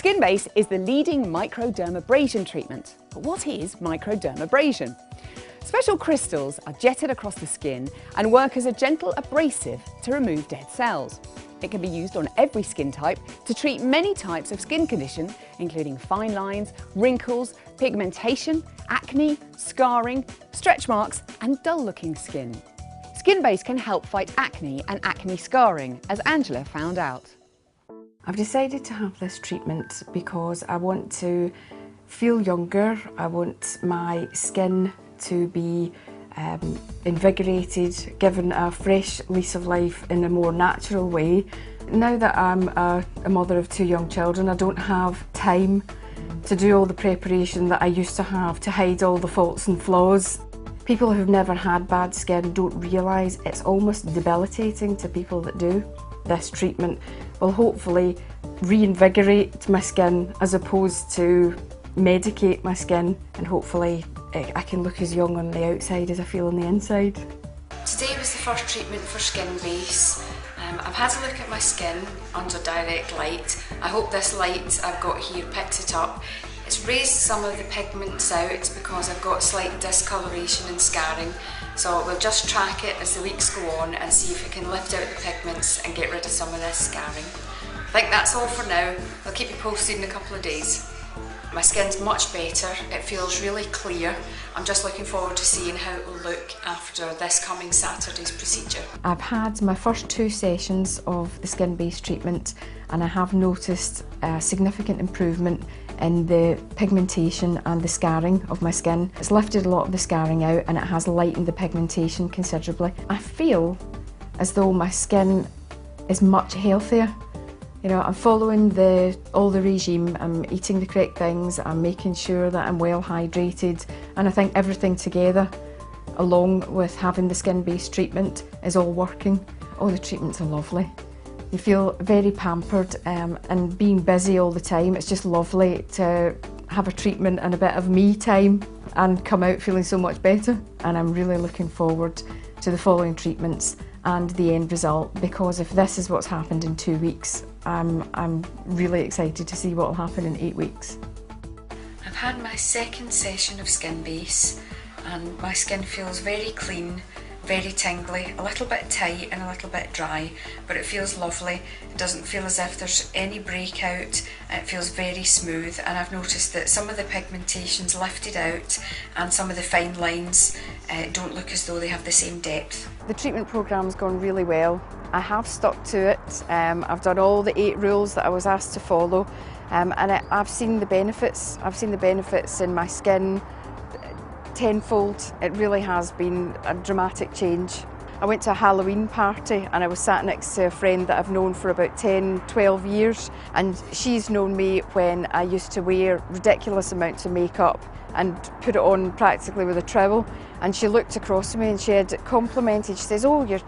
SkinBase is the leading microdermabrasion treatment. But what is microdermabrasion? Special crystals are jetted across the skin and work as a gentle abrasive to remove dead cells. It can be used on every skin type to treat many types of skin condition, including fine lines, wrinkles, pigmentation, acne, scarring, stretch marks and dull-looking skin. SkinBase can help fight acne and acne scarring, as Angela found out. I've decided to have this treatment because I want to feel younger. I want my skin to be invigorated, given a fresh lease of life in a more natural way. Now that I'm a mother of 2 young children, I don't have time to do all the preparation that I used to have to hide all the faults and flaws. People who've never had bad skin don't realise it's almost debilitating to people that do. This treatment will hopefully reinvigorate my skin as opposed to medicate my skin, and hopefully I can look as young on the outside as I feel on the inside. Today was the first treatment for SkinBase. I've had a look at my skin under direct light. I hope this light I've got here picks it up. It's raised some of the pigments out because I've got slight discoloration and scarring. So we'll just track it as the weeks go on and see if we can lift out the pigments and get rid of some of this scarring. I think that's all for now. I'll keep you posted in a couple of days. My skin's much better, it feels really clear. I'm just looking forward to seeing how it will look after this coming Saturday's procedure. I've had my first 2 sessions of the SkinBase treatment and I have noticed a significant improvement in the pigmentation and the scarring of my skin. It's lifted a lot of the scarring out and it has lightened the pigmentation considerably. I feel as though my skin is much healthier. You know, I'm following all the regime, I'm eating the correct things, I'm making sure that I'm well hydrated, and I think everything together, along with having the SkinBase treatment, is all working. Oh, the treatments are lovely. You feel very pampered and being busy all the time, it's just lovely to have a treatment and a bit of me time and come out feeling so much better. And I'm really looking forward to the following treatments and the end result, because if this is what's happened in 2 weeks, I'm really excited to see what will happen in 8 weeks. I've had my second session of SkinBase and my skin feels very clean, very tingly, a little bit tight and a little bit dry, but it feels lovely. It doesn't feel as if there's any breakout, it feels very smooth, and I've noticed that some of the pigmentation's lifted out and some of the fine lines don't look as though they have the same depth. The treatment programme's gone really well. I have stuck to it. I've done all the 8 rules that I was asked to follow, and I've seen the benefits. I've seen the benefits in my skin tenfold. It really has been a dramatic change. I went to a Halloween party and I was sat next to a friend that I've known for about 10-12 years, and she's known me when I used to wear ridiculous amounts of makeup and put it on practically with a trowel, and she looked across at me and she had complimented. She says, "Oh, your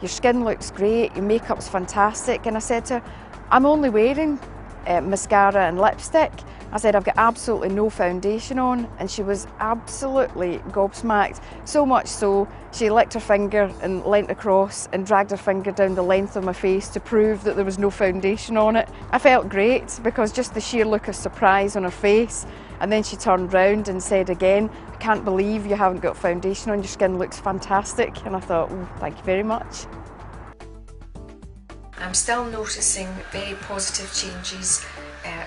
skin looks great, your makeup's fantastic," and I said to her, "I'm only wearing mascara and lipstick." I said, "I've got absolutely no foundation on," and she was absolutely gobsmacked. So much so, she licked her finger and leant across and dragged her finger down the length of my face to prove that there was no foundation on it. I felt great because just the sheer look of surprise on her face, and then she turned round and said again, "I can't believe you haven't got foundation on, your skin looks fantastic." And I thought, "Oh, thank you very much." I'm still noticing very positive changes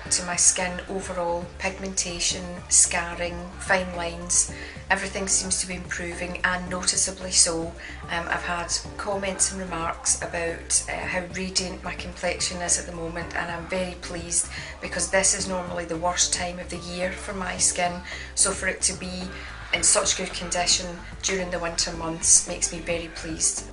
to my skin overall, pigmentation, scarring, fine lines, everything seems to be improving, and noticeably so. I've had comments and remarks about how radiant my complexion is at the moment, and I'm very pleased because this is normally the worst time of the year for my skin, so for it to be in such good condition during the winter months makes me very pleased.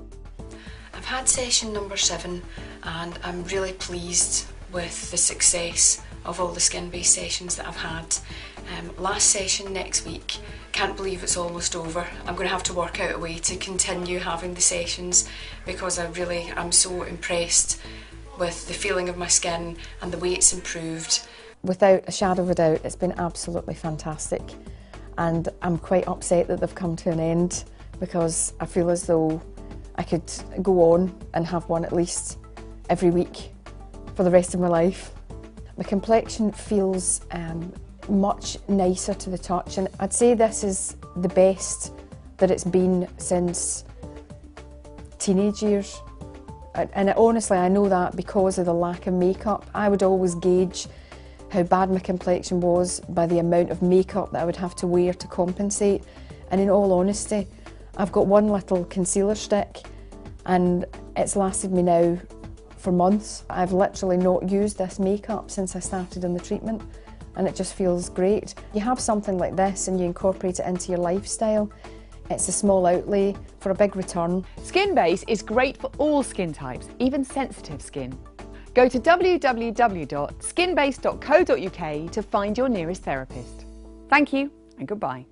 I've had session number 7 and I'm really pleased with the success of all the SkinBase sessions that I've had. Last session next week, can't believe it's almost over. I'm going to have to work out a way to continue having the sessions because I'm so impressed with the feeling of my skin and the way it's improved. Without a shadow of a doubt, it's been absolutely fantastic, and I'm quite upset that they've come to an end because I feel as though I could go on and have one at least every week for the rest of my life. My complexion feels much nicer to the touch, and I'd say this is the best that it's been since teenage years. And honestly, I know that because of the lack of makeup. I would always gauge how bad my complexion was by the amount of makeup that I would have to wear to compensate. And in all honesty, I've got one little concealer stick and it's lasted me now for months. I've literally not used this makeup since I started on the treatment, and it just feels great. You have something like this and you incorporate it into your lifestyle. It's a small outlay for a big return. SkinBase is great for all skin types, even sensitive skin. Go to www.skinbase.co.uk to find your nearest therapist. Thank you and goodbye.